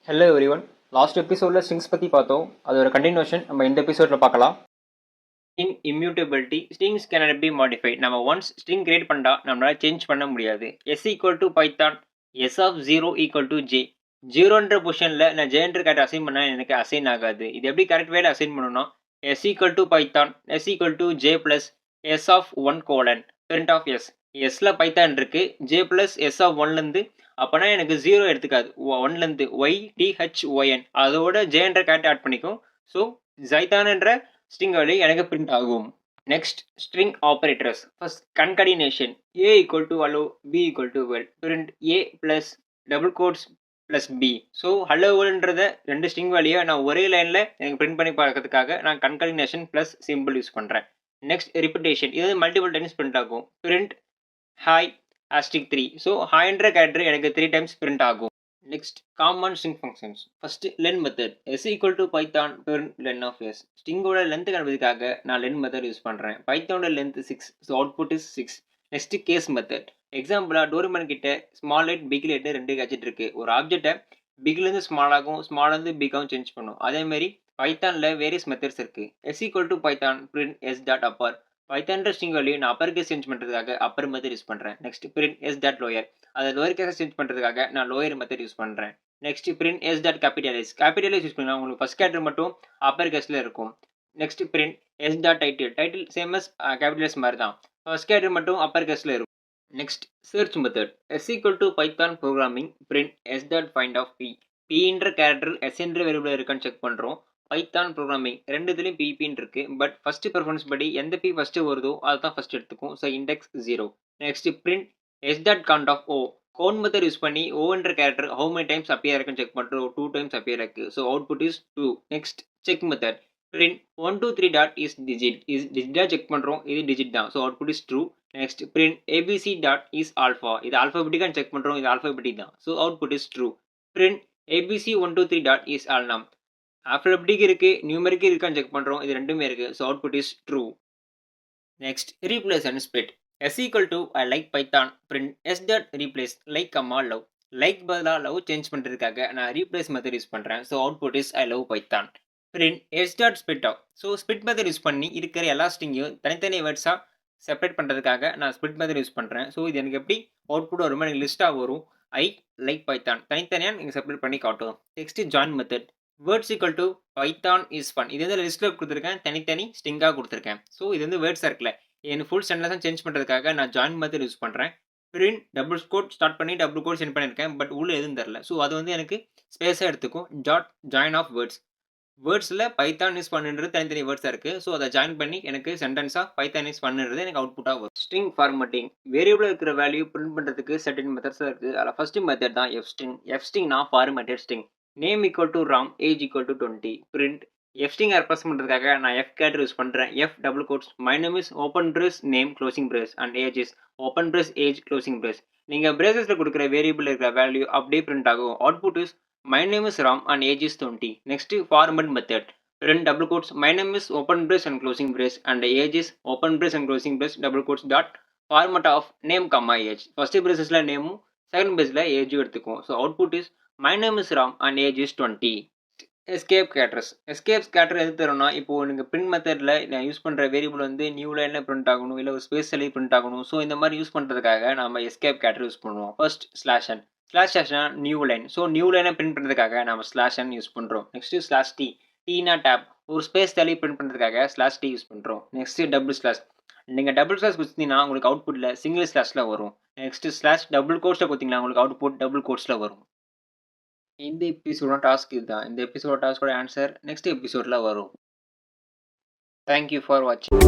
Hello everyone. Last எபிசோடில் strings பற்றி பார்த்தோம். அதோட கண்டினியூஷன் நம்ம இந்த எபிசோடில் பார்க்கலாம். String immutability. Strings can be modified. நம்ம ஒன்ஸ் ஸ்ட்ரிங் கிரியேட் பண்ணா நம்மளால சேஞ்ச் பண்ண முடியாது. S equal to Python S of 0 equal to J. 0ன்ற பொசிஷனில் நான் ஜேன்ற கேரக்டர் அசைன் பண்ணால் எனக்கு அசைன் ஆகாது. இது எப்படி கரெக்ட் வேலை அசைன் பண்ணணும்னா S equal to Python S equal to J plus S of 1 colon print of S. எஸ்ல பைத்தான் இருக்கு, ஜே பிளஸ் எஸ் ஆஃப் 1லேருந்து அப்போனா எனக்கு 0 எடுத்துக்காது. 1லேருந்து ஒய் டிஹெச் ஒய்என் அதோட ஜேன்ற கேரக்டர் ஆட் பண்ணிக்கும். ஸோ ஜைத்தான்ன்ற ஸ்ட்ரிங் வேல்யூ எனக்கு பிரிண்ட் ஆகும். Next string operators. First concatenation. A equal to hello, B equal to well. Print A plus double quotes plus B. So hello வேல்ன்றத ரெண்டு string value நான் ஒரே லைனில் எனக்கு பிரிண்ட் பண்ணி பார்க்கறதுக்காக நான் கன்கடினேஷன் பிளஸ் சிம்பிள் யூஸ் பண்ணுறேன். Next repetition. இது மல்டிபிள் டைம்ஸ் பிரிண்ட் ஆகும். Print hi asterisk 3. ஸோ ஹாய்ன்ற கேரக்டர் எனக்கு 3 டைம்ஸ் பிரிண்ட் ஆகும். Next common string functions. First len method. S equal to Python print len of S. ஸ்ட்ரிங்கோட length கண்டுபிடிக்காக நான் len method use பண்ணுறேன். பைத்தானோட length 6, so output is 6. Next case method. எக்ஸாம்பிளாக Doraemon கிட்ட ஸ்மால் லைட் பிக் லைட்னு ரெண்டு கேட்ஜெட் இருக்கு. ஒரு ஆப்ஜெக்டை பிக்லேருந்து ஸ்மாலாகும், ஸ்மாலேருந்து பிக்காகவும் சேஞ்ச் பண்ணும். அதேமாதிரி பைத்தானில் வேரியஸ் மெத்தட்ஸ் இருக்கு. S equal to Python print S dot upper. பைத்தான்ற ஸ்ட்ரிங் வேல்யூ நான் அப்பர் கேஸ் சேஞ்ச் பண்ணுறதுக்காக அப்பர் மெத்தட் யூஸ் பண்ணுறேன். Next print S dot lower. அதை லோயர் கேஸை சேஞ்ச் பண்ணுறதுக்காக நான் லோயர் மெத்தட் யூஸ் பண்ணுறேன். Next print S dot capitalize. Capitalize use பண்ணால் உங்களுக்கு ஃபர்ஸ்ட் கேரக்டர் மட்டும் அப்பர் கேஸில் இருக்கும். Next print S dot title. Title same as capitalize மாதிரி தான், ஃபர்ஸ்ட் கேரக்டர் மட்டும் அப்பர் கேஸில் இருக்கும். Next search method. S equal to Python programming print S dot find of P. பின்ற கேரக்டர் எஸ் என்ற வேரியபிள் இருக்கான்னு செக் பண்ணுறோம். பைத்தான் ப்ரோக்ராமிங் ரெண்டுத்துலையும் பிபின்னு இருக்கு. பட் ஃபர்ஸ்ட் பெர்ஃபார்மன்ஸ் படி எந்த பி ஃபர்ஸ்ட் வருதோ அதை தான் ஃபர்ஸ்ட் எடுத்துக்கும். So index 0. Next print S dot count of O. Count method use பண்ணி ஓன்ற character how many times appear இருக்குன்னு செக் பண்ணுறோம். 2 டைம்ஸ் அப்பியர் இருக்கு. So output is 2. Next check method. Print 1 2 3 dot is digit. Is டிஜிட்டாக check பண்ணுறோம், இது digit தான். So output is true. Next print ABC dot is alpha. இது ஆல்ஃபாபெட்டிக்கான்னு check பண்ணுறோம், இது ஆல்ஃபாபெட்டிக் தான். So output is true. Print ABC 1 2 3 dot is alnum. Alphabetic இருக்கு, நியூமெரிக் இருக்கான்னு செக் பண்ணுறோம், இது ரெண்டுமே இருக்கு. So output is true. Next replace and split. S equal to I like Python print S dot replace like comma love. Like பதிலாக love change பண்ணுறதுக்காக நான் replace method use பண்ணுறேன். So output is I love Python. Print S dot split of. So split method use பண்ணி இருக்கிற எல்லா ஸ்ட்ரிங்கையும் தனித்தனி வேர்ட்ஸாக separate பண்ணுறதுக்காக நான் ஸ்பிட் மெத்தட் யூஸ் பண்ணுறேன். ஸோ இது எனக்கு எப்படி அவுட்புட் வருமா, எனக்கு லிஸ்ட்டாக வரும். ஐ லைக் பைத்தான் தனித்தனியாக நீங்கள் செப்பரேட் பண்ணி காட்டும். Next join method. Words equal to Python is fun. இது வந்து லிஸ்ட்டில் கொடுத்துருக்கேன், தனித்தனி ஸ்ட்ரிங்காக கொடுத்துருக்கேன். ஸோ இது வந்து வேர்ட்ஸ் இருக்குல்ல, எனக்கு ஃபுல் சென்டென்ஸாக சேஞ்ச் பண்ணுறதுக்காக நான் ஜாயின் மெத்தட் யூஸ் பண்ணுறேன். பிரிண்ட் டபுள் கோட் ஸ்டார்ட் பண்ணி டபுள் கோட் சென்ட் பண்ணியிருக்கேன், பட் உள்ள எதுவும் தரல. ஸோ அது வந்து எனக்கு ஸ்பேஸாக எடுத்துக்கும். Dot join of words. வேர்ட்ஸில் பைத்தான் யூஸ் பண்ணுறது தனித்தனி வேர்ட்ஸாக இருக்குது. ஸோ அதை ஜாயின் பண்ணி எனக்கு சென்டென்ஸாக பைத்தான் யூஸ் பண்ணுறது எனக்கு அவுட்புட்டாக வரும். String formatting. வேரியபிள் இருக்கிற வேல்யூ பிரிண்ட் பண்ணுறதுக்கு சர்டன் மெத்தட்ஸாக இருக்குது. அதில் ஃபர்ஸ்ட் மெத்தட் தான் எஃப் ஸ்ட்ரிங். எஃப் ஸ்ட்ரிங்னா formatted string. Name equal to Ram, age equal to 20. Print F string ரெப்ரஸ் பண்ணுறதுக்காக நான் எஃப் கேரக்டர் யூஸ் பண்ணுறேன். F double quotes my name is open brace name closing brace and age is open brace age closing brace. நீங்கள் பிரேசஸில் கொடுக்குற variable இருக்கிற value அப்படியே print ஆகும். Output is my name is Ram and age is 20. Next format method. Print double quotes my name is open brace and closing brace and age is open brace and closing brace double quotes dot format of name comma age. First பிரேசஸில் நேமும் second பேஸில் ஏஜும் எடுத்துக்கும். So output is my name is Ram and age is 20. Escape characters. Escape character எது தரும்னா, இப்போ நீங்கள் print மெத்தடில் நான் யூஸ் பண்ணுற வேரியபிள் வந்து நியூ லைனில் பிரிண்ட் ஆகணும், இல்லை ஒரு ஸ்பேஸ் சொல்லி பிரிண்ட் ஆகணும். ஸோ இந்த மாதிரி யூஸ் பண்ணுறதுக்காக நம்ம எஸ்கேப் கேட்டர் யூஸ் பண்ணுவோம். First slash n. Slash n new line. So new லைனை பிரிண்ட் பண்ணுறதுக்காக நம்ம ஸ்லாஷ் n யூஸ் பண்ணுறோம். Next slash t. டீனா டேப். ஒரு ஸ்பேஸ் தள்ளி பிரிண்ட் பண்ணுறதுக்காக ஸ்லாஷ் t யூஸ் பண்ணுறோம். Next double slash. நீங்கள் டபுள் ஸ்லாஷ் கொடுத்தீங்கன்னா உங்களுக்கு அவுட்புட்டில் சிங்கிள் ஸ்லாஷில் வரும். நெக்ஸ்ட் ஸ்லாஷ் டபுள் கோட்ஸில் கொடுத்தீங்கன்னா உங்களுக்கு அவுட்புட் டபுள் கோட்ஸில் வரும். இந்த எபிசோட டாஸ்க் இதுதான். இந்த எபிசோட டாஸ்கோட ஆன்சர் நெக்ஸ்ட் எபிசோடில் வரும். தேங்க்யூ ஃபார் வாட்சிங்.